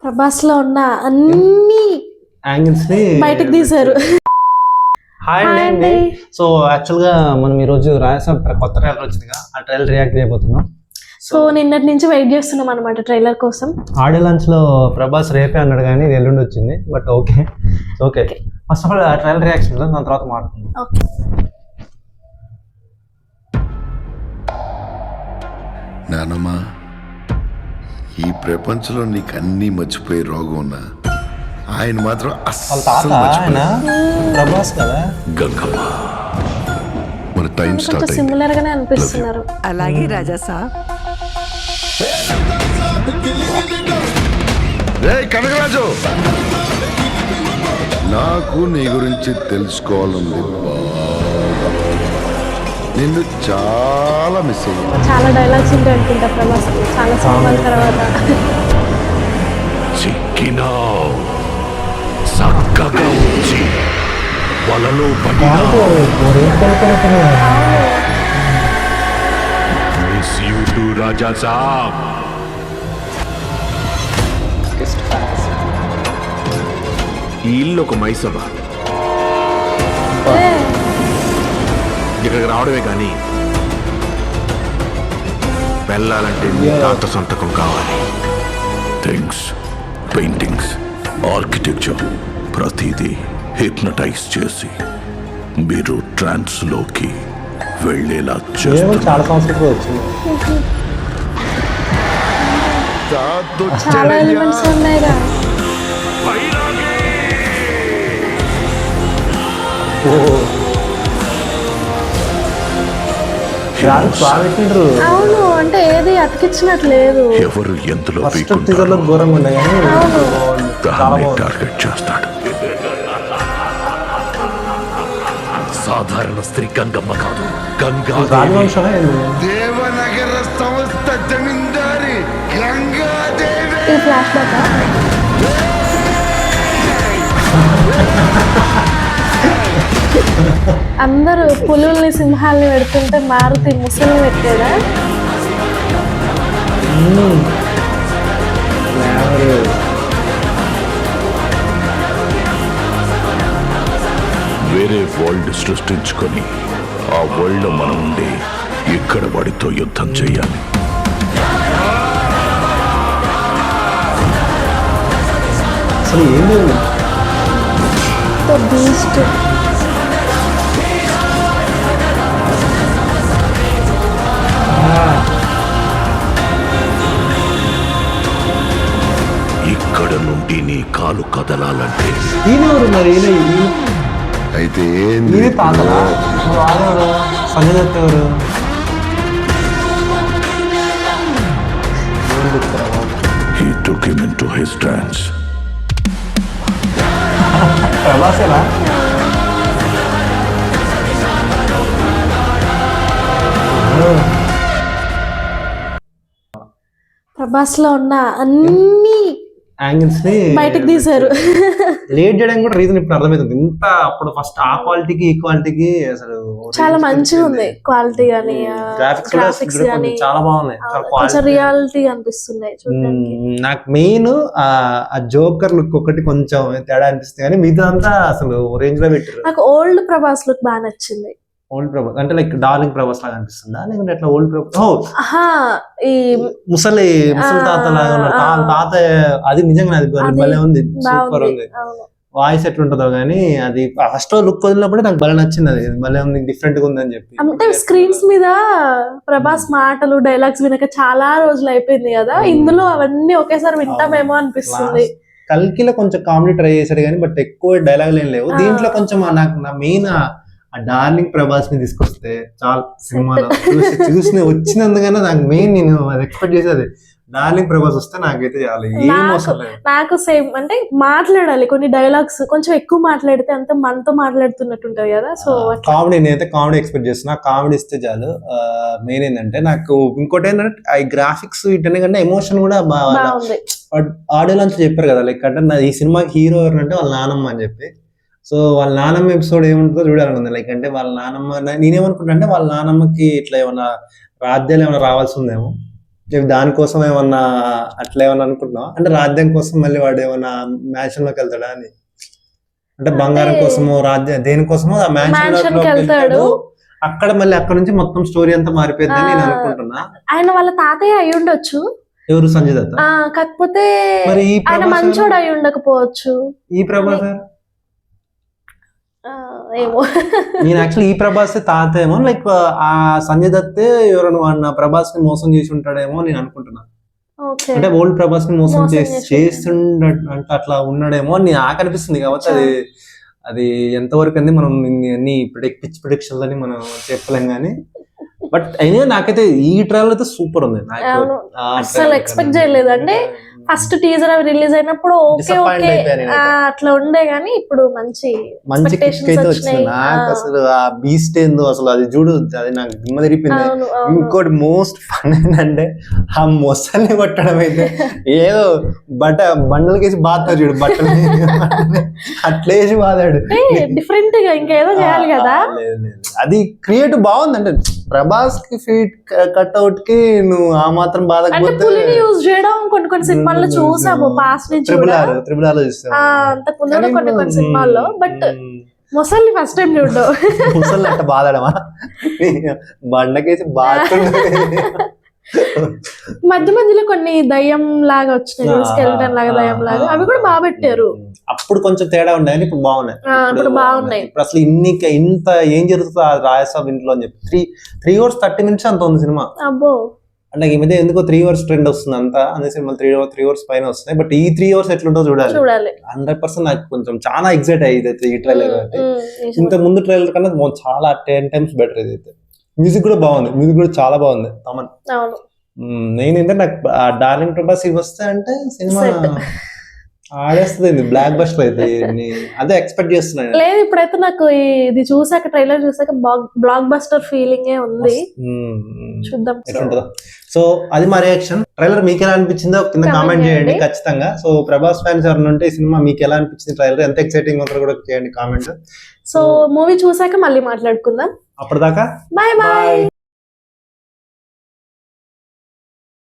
ప్రభాస్ లో ఉన్న అన్ని యాంగిల్స్ ని బయటకు తీశారు. హాయ్ అండి. సో యాక్చువల్ గా మనం ఈ రోజు రాయసం కొత్త ట్రైలర్ వచ్చిందిగా, ఆ ట్రైలర్ రియాక్ట్ చేయబోతున్నాం. సో నిన్నటి నుంచి వెయిట్ చేస్తున్నాం అనమాట ట్రైలర్ కోసం. ఆడియో లాంచ్ లో ప్రభాస్ రేపే అన్నాడు కానీ ఇది ఎల్లుండి వచ్చింది. But okay okay, first of all ఆ ట్రైలర్ రియాక్షన్ దాని తర్వాత మాట్లాడుకుందాం. నానమ్మా, ఈ ప్రపంచంలో నీకు అన్నీ మర్చిపోయే రోగం ఉన్నా ఆయన మాత్రం వాళ్ళ తాత ఆయన ప్రభాస్ కదా. గంగమ్మ, మన టైం స్టార్ట్ సిమిలర్ గానే అనిపిస్తున్నారు. అలాగే రాజా సాబ్. కనకరాజు, నాకు నీ గురించి తెలుసుకోవాలంది. నిన్ను చాలా మిస్ అయ్యా. చాలా డైలాగ్స్ ఉంటాయి అనుకుంటా ప్రభాస్ చాలా సినిమాల తర్వాత. చక్కగా వచ్చి వలలో రాజా సాబ్. ఈ ఇల్లు ఒక మైసభ. ఇక్కడికి రావడమే కానీ వెళ్ళాలంటే నీ తాత సంతకం కావాలి. థింగ్స్, పెయింటింగ్స్, ఆర్కిటెక్చర్ ప్రతిదీ హిప్నటైజ్ చేసి మీరు ట్రాన్స్ లోకి వెళ్ళేలా చేస్తారు. చాలా సంవత్సరాలు వచ్చింది. చాలా ఎలిమెంట్స్ ఉన్నాయిగా. అవును, అంటే ఏది అతికించినట్లేదు. ఎవరు ఎందులో ఘోరంగా ఉన్నాయి కానీ టార్గెట్ చేస్తాడు. సాధారణ స్త్రీ గంగమ్మ కాదు, గంగా దేవనగర సంస్థ జమీందారి గంగాదేవి. ఈ ఫ్లాష్ బ్యాక్ అందరూ పులుల్ని సింహాల్ని పెడుతుంటే మారుతి ముసలిని పెట్టాడా? వేరే వరల్డ్ సృష్టించుకొని ఆ వరల్డ్ లో మనం ఉండి ఇక్కడ వాడితో యుద్ధం చేయాలి. అసలు ఏం లేదు. బీస్ట్ ఇక్కడ నుండి నీ కాలు కదలాలంటే ఈయనెవరు మరి? అయితే ఈయన తాతలా? వాళ్ళెవరు? సంజయ్ దత్ ఎవరు? he took him into his trance. ప్రభాసేనా? Prabhas లో ఉన్న అన్ని యాంగిల్స్ ని బయటకు తీశారు. లేట్ చేయడానికి కూడా రీజన్ ఇప్పుడు అర్థమవుతుంది. ఇంత అప్పుడు ఫస్ట్ ఆ క్వాలిటీకి ఈ క్వాలిటీకి అసలు చాలా మంచిగా ఉంది. క్వాలిటీ గానీ గ్రాఫిక్స్ గానీ చాలా బాగున్నాయి. కొంచెం రియాలిటీ అనిపిస్తున్నాయి చూడడానికి. నాకు మెయిన్ ఆ జోకర్ లుక్ ఒకటి కొంచెం తేడా అనిపిస్తుంది కానీ మిగతా అంతా అసలు రేంజ్ లో పెట్టారు. నాకు ఓల్డ్ ప్రభాస్ లుక్ బాగా నచ్చింది. ఓల్డ్ ప్రభాస్ అంటే లైక్ డార్లింగ్ ప్రభాస్ లాగా అనిపిస్తుందా లేకుంటే అట్లా ఓల్డ్ ప్రభాస్? ఈ ముసలి తాత లాగా ఉన్నాడు. తాత అది నిజంగా అది భలే ఉంది, సూపర్ ఉంది. వాయిస్ ఎట్లుంటుందో కానీ అది ఫస్ట్ లుక్ వదిలినప్పుడే నాకు భలే నచ్చింది. అది భలే ఉంది, డిఫరెంట్ గా ఉంది అని చెప్పి. అంటే స్క్రీన్స్ మీద ప్రభాస్ మాటలు డైలాగ్స్ వినక చాలా రోజులు అయిపోయింది కదా, ఇందులో అవన్నీ ఒకేసారి వింటామేమో అనిపిస్తుంది. కల్కిలో కొంచెం కామెడీ ట్రై చేశాడు కానీ బట్ ఎక్కువ డైలాగులు ఏం లేవు. దీంట్లో కొంచెం నాకు నా మెయిన్ ఆ డార్లింగ్ ప్రభాస్ ని తీసుకొస్తే చాలా సినిమాలో చూసి వచ్చినందుకన్నా నాకు మెయిన్ నేను అది ఎక్స్పెక్ట్ చేసేది డార్లింగ్ ప్రభాస్ వస్తే నాకైతే చాలా ఏం అవసరం లేదు. నాకు సేమ్ అంటే మాట్లాడాలి కొన్ని డైలాగ్స్ కొంచెం ఎక్కువ మాట్లాడితే అంత మనతో మాట్లాడుతున్నట్టుంటది కదా. సో కామెడీ నేనైతే కామెడీ ఎక్స్పెక్ట్ చేస్తున్నా. కామెడీ ఇస్తే చాలు. మెయిన్ ఏంటంటే నాకు ఇంకోటి ఏంటంటే ఈ గ్రాఫిక్స్ వీటనే కంటే ఎమోషన్ కూడా బాగుంది. ఆడియో లాంచ్ చెప్పారు కదా, లైక్ అంటే ఈ సినిమాకి హీరో ఎవరంటే వాళ్ళ నానమ్మ అని చెప్పి. సో వాళ్ళ నానమ్మ ఎపిసోడ్ ఏముంటుందో చూడాలని లైక్ అంటే వాళ్ళ నానమ్మ నేనేమనుకుంటా అంటే వాళ్ళ నానమ్మకి ఇట్లా ఏమైనా రాజ్యాలు ఏమైనా రావాల్సి ఉందేమో దానికోసం ఏమన్నా అట్లా ఏమన్నా అనుకుంటున్నావా? అంటే రాజ్యం కోసం మళ్ళీ వాడు ఏమన్నా మ్యాన్షన్ లోకి వెళ్తాడా అని, అంటే బంగారం కోసమో రాజ్యం దేనికోసమో ఆ Mansion మ్యాన్షన్ కి వెళ్తాడు. అక్కడ మళ్ళీ అక్కడ నుంచి మొత్తం స్టోరీ అంతా మారిపోయిందని నేను అనుకుంటున్నా. ఆయన వాళ్ళ తాతయ్య అయి ఉండొచ్చు, ఎవరు సంజయ్ దత్త? కాకపోతే మరి ఈ ఆయన ప్రభాస్ మంచోడు అయి ఉండకపోవచ్చు. ఈ ప్రభాస్ ఏమో. నేను యాక్చువల్లీ ఈ ప్రభాస్ తాత ఏమో, లైక్ ఆ సంజయ్ దత్తే ఎవరైనా వాడిన ప్రభాస్ ని మోసం చేసి ఉంటాడేమో నేను అనుకుంటున్నా. ఓకే. అంటే ఓల్డ్ ప్రభాస్ ని మోసం మోసం చేస్తుండ అంటే అట్లా ఉన్నాడేమో అని నాకు అనిపిస్తుంది. కాబట్టి అది ఎంతవరకు అంది మనం అన్ని పిచ్ ప్రిడిక్షన్స్ అని మనం చెప్పలేం కానీ, బట్ అయినా నాకైతే ఈ ట్రైలర్ అయితే సూపర్ ఉంది. అవును. అస్సలు ఎక్స్పెక్ట్ చేయలేదు. అంటే ఫస్ట్ టీజర్ అవి రిలీజ్ అయినప్పుడు ఓకే Disappoint ఓకే అయిపోయాను నేనైతే. అట్లా ఉండే గానీ ఇప్పుడు మంచి మంచి కిక్ expectations అయితే వచ్చింది వచ్చినాయి. నాకు. అసలు ఆ బీస్ట్ ఏందో అసలు అది చూడు, అది నాకు దిమ్మ తిరిగిపోయింది. అవును, అవును. ఇంకోటి మోస్ట్ ఫన్ ఏంటంటే ఆ మొసల్ని కొట్టడం అయితే ఏదో బండలకేసి బాతారు చూడు, బట్టలు అట్లేసి బాదాడు. డిఫరెంట్ గా ఇంకేదో చేయాలి కదా. లేదు, లేదు. అది క్రియేటివ్ బాగుంది. అంటే ప్రభాస్ కి ఫీట్ కట్అవుట్ కి నువ్వు ఆ మాత్రం అంటే బాధకపోతే పులిని యూజ్ చేయడం కొన్ని సినిమాల్లో చూసాము పాస్ట్ నుంచి త్రిబుల్ కూడా. ఆర్ లో చూస్తాను. అంతకు ముందు కొన్ని సినిమాల్లో, బట్ మొసల్ని ఫస్ట్ టైం చూడడం. ముసలి అట్ట బాధడమా, బండకేసి బాగుంటుంది. మధ్య మధ్యలో కొన్ని దయ్యం లాగా వచ్చినాయి, స్కెల్టన్ లాగా దయ్యం లాగా, అవి కూడా బాగా పెట్టారు. అప్పుడు కొంచెం తేడా ఉన్నాయి, ఇప్పుడు బాగున్నాయి. ఇప్పుడు బాగున్నాయి. ఇప్పుడు అసలు ఇంత ఏం జరుగుతుందో ఆ రాయసాబ్ ఇంట్లో అని చెప్పి 3 hours 30 minutes అంత ఉంది సినిమా. అబ్బో. అంటే ఈ మధ్య ఎందుకో 3 hours ట్రెండ్ వస్తుంది అంతా, అనే సినిమా 3 hours పైన వస్తున్నాయి. బట్ ఈ 3 hours ఎట్లుంటో చూడాలి. 100% నాకు కొంచెం చాలా ఎక్సైట్ అయ్యేది ఈ ట్రైలర్. ఇంత ముందు ట్రైలర్ కన్నా చాలా 10 times బెటర్ ఇదైతే. మ్యూజిక్ కూడా బాగుంది, మ్యూజిక్ కూడా చాలా బాగుంది. తమన్ నేనంటే నాకు ఆ డార్లింగ్ ప్రభాస్ ఇవి వస్తే అంటే సినిమా ఆడేస్తుంది, బ్లాక్ బస్టర్ అయితే. అదే ఎక్స్పెక్ట్ చేస్తున్నాను. లేదు, ఇప్పుడైతే నాకు ఇది చూసాక, ట్రైలర్ చూసాక బ్లాక్ బస్టర్ ఫీలింగే ఉంది. చూద్దాం ఎట్లుంటుందో. సో అది మా రియాక్షన్. ట్రైలర్ మీకు ఎలా అనిపించిందో కింద కామెంట్ చేయండి ఖచ్చితంగా. సో ప్రభాస్ ఫ్యాన్స్ ఎవరైనా ఉంటే ఈ సినిమా మీకు ఎలా అనిపించింది, ట్రైలర్ ఎంత ఎక్సైటింగ్ ఉంటుందో కూడా చేయండి కామెంట్. సో మూవీ చూసాక మళ్ళీ మాట్లాడుకుందాం. అప్పటిదాకా బాయ్ బాయ్.